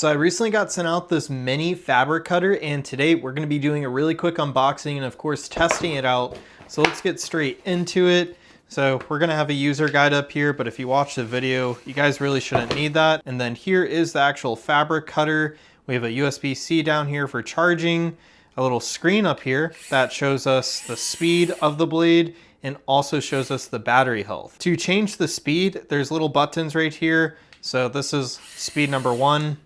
So I recently got sent out this mini fabric cutter, and today we're going to be doing a really quick unboxing and of course testing it out. So let's get straight into it. So we're going to have a user guide up here, but if you watch the video, you guys really shouldn't need that. And then here is the actual fabric cutter. We have a USB-C down here for charging, a little screen up here that shows us the speed of the blade and also shows us the battery health. To change the speed, there's little buttons right here. So this is speed number 1.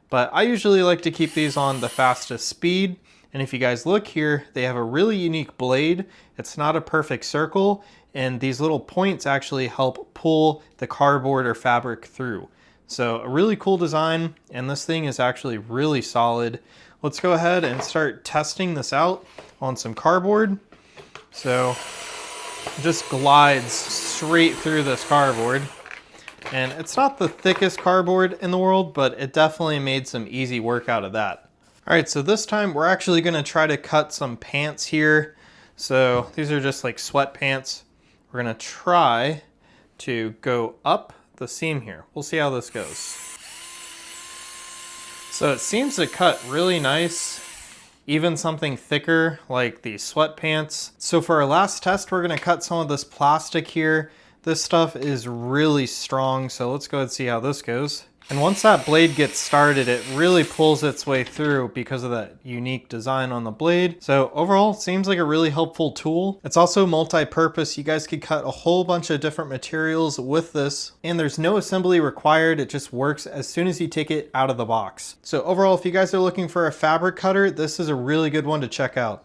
But I usually like to keep these on the fastest speed. And if you guys look here, they have a really unique blade. It's not a perfect circle, and these little points actually help pull the cardboard or fabric through. So a really cool design, and this thing is actually really solid. Let's go ahead and start testing this out on some cardboard. So it just glides straight through this cardboard. And it's not the thickest cardboard in the world, but it definitely made some easy work out of that. All right, so this time we're actually gonna try to cut some pants here. So these are just like sweatpants. We're gonna try to go up the seam here. We'll see how this goes. So it seems to cut really nice, even something thicker like the sweatpants. So for our last test, we're gonna cut some of this plastic here. This stuff is really strong, so let's go ahead and see how this goes. And once that blade gets started, it really pulls its way through because of that unique design on the blade. So overall, it seems like a really helpful tool. It's also multi-purpose. You guys could cut a whole bunch of different materials with this, and there's no assembly required. It just works as soon as you take it out of the box. So overall, if you guys are looking for a fabric cutter, this is a really good one to check out.